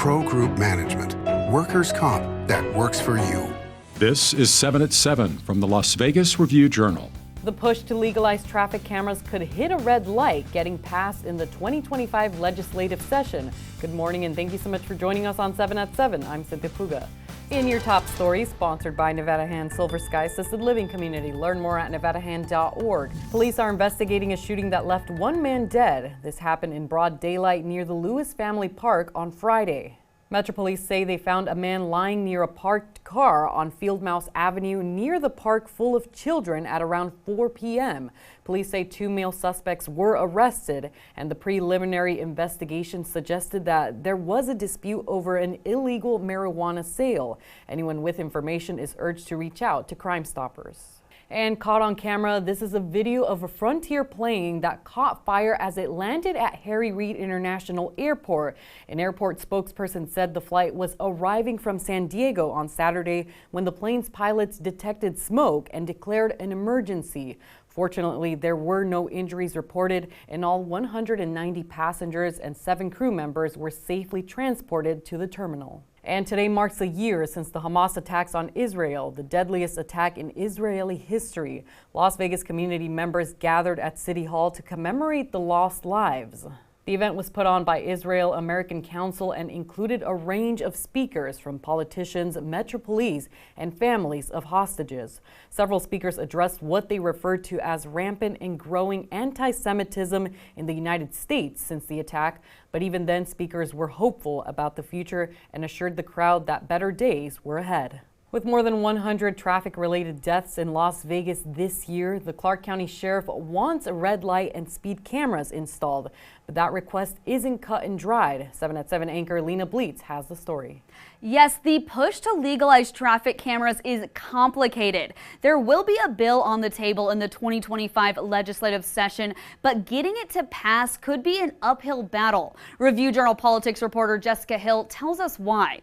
Pro Group Management. Workers' comp that works for you. This is 7 at 7 from the Las Vegas Review-Journal. The push to legalize traffic cameras could hit a red light getting passed in the 2025 legislative session. Good morning and thank you so much for joining us on 7 at 7. I'm Cynthia Puga. In your top story, sponsored by Nevada Hand Silver Sky Assisted Living Community. Learn more at nevadahand.org. Police are investigating a shooting that left one man dead. This happened in broad daylight near the Lewis Family Park on Friday. Metro Police say they found a man lying near a parked car on Fieldmouse Avenue near the park full of children at around 4 p.m. Police say 2 male suspects were arrested, and the preliminary investigation suggested that there was a dispute over an illegal marijuana sale. Anyone with information is urged to reach out to Crime Stoppers. And caught on camera, this is a video of a Frontier plane that caught fire as it landed at Harry Reid International Airport. An airport spokesperson said the flight was arriving from San Diego on Saturday when the plane's pilots detected smoke and declared an emergency. Fortunately, there were no injuries reported, and all 190 passengers and 7 crew members were safely transported to the terminal. And today marks a year since the Hamas attacks on Israel, the deadliest attack in Israeli history. Las Vegas community members gathered at City Hall to commemorate the lost lives. The event was put on by Israel American Council and included a range of speakers from politicians, Metro Police, and families of hostages. Several speakers addressed what they referred to as rampant and growing anti-Semitism in the United States since the attack, but even then speakers were hopeful about the future and assured the crowd that better days were ahead. With more than 100 traffic-related deaths in Las Vegas this year, the Clark County Sheriff wants red light and speed cameras installed. But that request isn't cut and dried. 7 at 7 anchor Lena Bleets has the story. Yes, the push to legalize traffic cameras is complicated. There will be a bill on the table in the 2025 legislative session, but getting it to pass could be an uphill battle. Review-Journal politics reporter Jessica Hill tells us why.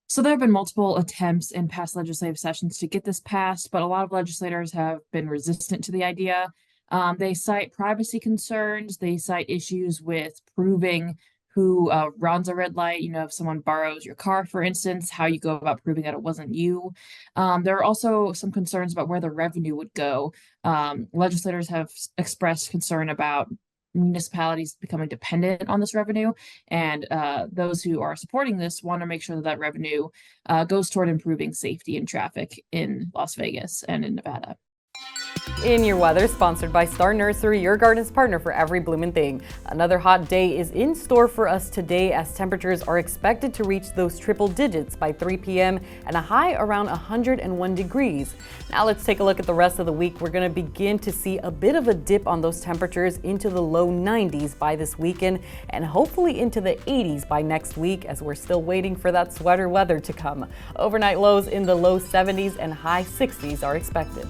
So there have been multiple attempts in past legislative sessions to get this passed, but a lot of legislators have been resistant to the idea. They cite privacy concerns. They cite issues with proving who runs a red light. You know, if someone borrows your car, for instance, how you go about proving that it wasn't you. There are also some concerns about where the revenue would go. Legislators have expressed concern about municipalities becoming dependent on this revenue, and those who are supporting this want to make sure that that revenue goes toward improving safety and traffic in Las Vegas and in Nevada. In your weather, sponsored by Star Nursery, your garden's partner for every bloomin' thing. Another hot day is in store for us today as temperatures are expected to reach those triple digits by 3 p.m. and a high around 101 degrees. Now let's take a look at the rest of the week. We're going to begin to see a bit of a dip on those temperatures into the low 90s by this weekend and hopefully into the 80s by next week as we're still waiting for that sweater weather to come. Overnight lows in the low 70s and high 60s are expected.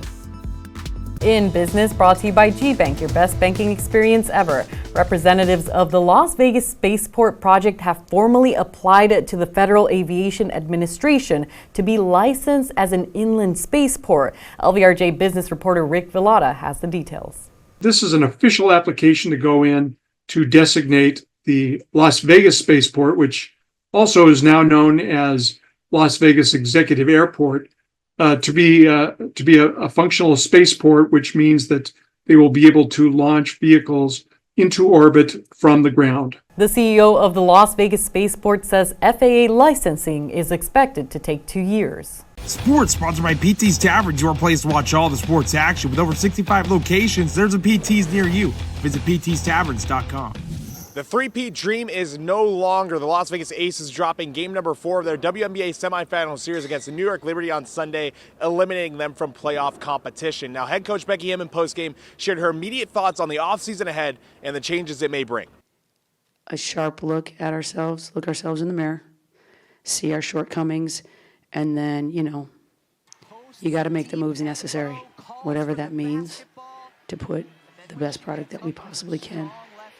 In business, brought to you by G-Bank, your best banking experience ever. Representatives of the Las Vegas Spaceport project have formally applied to the Federal Aviation Administration to be licensed as an inland spaceport. LVRJ business reporter Rick Villada has the details. This is an official application to go in to designate the Las Vegas Spaceport, which also is now known as Las Vegas Executive Airport, to be a functional spaceport, which means that they will be able to launch vehicles into orbit from the ground. The CEO of the Las Vegas Spaceport says FAA licensing is expected to take 2 years. Sports sponsored by PT's Taverns, your place to watch all the sports action. With over 65 locations, there's a PT's near you. Visit ptstaverns.com. The three-peat dream is no longer. The Las Vegas Aces dropping game number 4 of their WNBA semifinal series against the New York Liberty on Sunday, eliminating them from playoff competition. Now, head coach Becky Hammon postgame shared her immediate thoughts on the offseason ahead and the changes it may bring. A sharp look at ourselves, look ourselves in the mirror, see our shortcomings, and then, you got to make the moves necessary, whatever that means, to put the best product that we possibly can.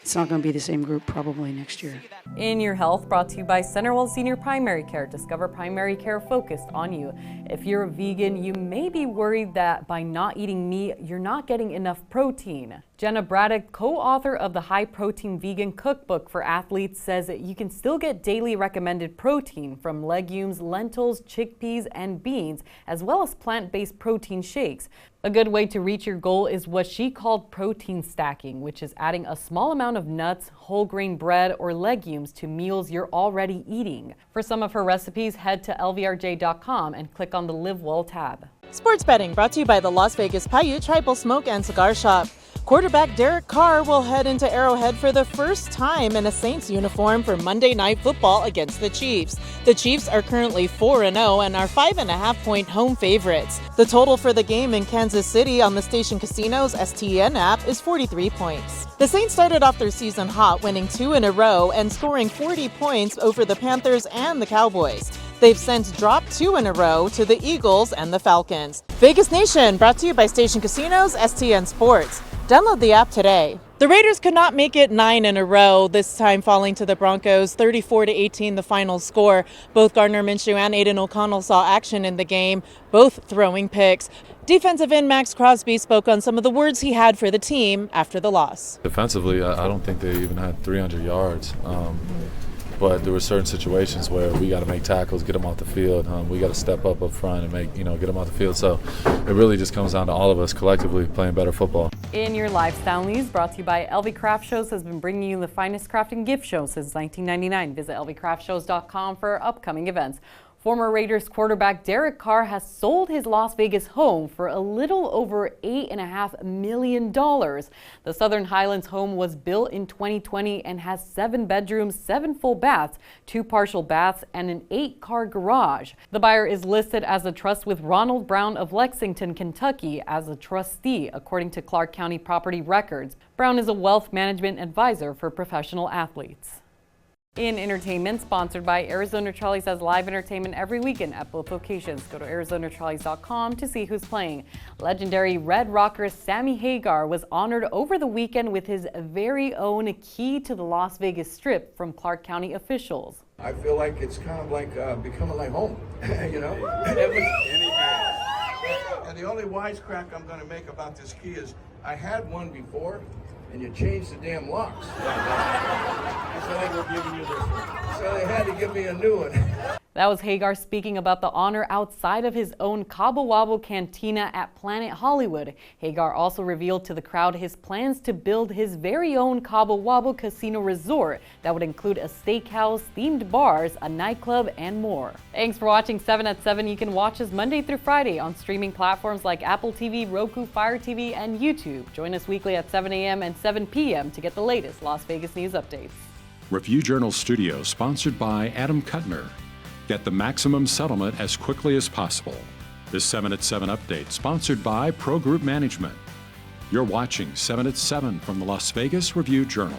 It's not going to be the same group probably next year. In Your Health, brought to you by Centerwell Senior Primary Care. Discover primary care focused on you. If you're a vegan, you may be worried that by not eating meat, you're not getting enough protein. Jenna Braddock, co-author of the High Protein Vegan Cookbook for Athletes, says that you can still get daily recommended protein from legumes, lentils, chickpeas, and beans, as well as plant-based protein shakes. A good way to reach your goal is what she called protein stacking, which is adding a small amount of nuts, whole grain bread, or legumes to meals you're already eating. For some of her recipes, head to lvrj.com and click on the Live Well tab. Sports betting brought to you by the Las Vegas Paiute Tribal Smoke and Cigar Shop. Quarterback Derek Carr will head into Arrowhead for the first time in a Saints uniform for Monday Night Football against the Chiefs. The Chiefs are currently 4-0 and are 5.5-point home favorites. The total for the game in Kansas City on the Station Casino's STN app is 43 points. The Saints started off their season hot, winning 2 in a row and scoring 40 points over the Panthers and the Cowboys. They've since dropped 2 in a row to the Eagles and the Falcons. Vegas Nation, brought to you by Station Casinos, STN Sports. Download the app today. The Raiders could not make it 9 in a row, this time falling to the Broncos, 34-18 the final score. Both Gardner Minshew and Aiden O'Connell saw action in the game, both throwing picks. Defensive end Max Crosby spoke on some of the words he had for the team after the loss. Defensively, I don't think they even had 300 yards. But there were certain situations where we got to make tackles, get them off the field. We got to step up front and get them off the field. So it really just comes down to all of us collectively playing better football. In your lifestyle news, brought to you by LV Craft Shows, has been bringing you the finest craft and gift show since 1999. Visit lvcraftshows.com for upcoming events. Former Raiders quarterback Derek Carr has sold his Las Vegas home for a little over $8.5 million. The Southern Highlands home was built in 2020 and has 7 bedrooms, 7 full baths, 2 partial baths, and an 8-car garage. The buyer is listed as a trust with Ronald Brown of Lexington, Kentucky as a trustee, according to Clark County Property Records. Brown is a wealth management advisor for professional athletes. In entertainment, sponsored by Arizona Charlie's, has live entertainment every weekend at both locations. Go to ArizonaCharlies.com to see who's playing. Legendary Red Rocker Sammy Hagar was honored over the weekend with his very own key to the Las Vegas Strip from Clark County officials. I feel like it's kind of like becoming like home, you know? And the only wisecrack I'm going to make about this key is I had one before, and you changed the damn locks. So they had to give me a new one. That was Hagar speaking about the honor outside of his own Cabo Wabo Cantina at Planet Hollywood. Hagar also revealed to the crowd his plans to build his very own Cabo Wabo casino resort that would include a steakhouse, themed bars, a nightclub, and more. Thanks for watching 7 at 7. You can watch us Monday through Friday on streaming platforms like Apple TV, Roku, Fire TV, and YouTube. Join us weekly at 7 a.m. and 7 p.m. to get the latest Las Vegas news updates. Review Journal Studio, sponsored by Adam Kuttner. Get the maximum settlement as quickly as possible. This 7 at 7 update, sponsored by Pro Group Management. You're watching 7 at 7 from the Las Vegas Review Journal.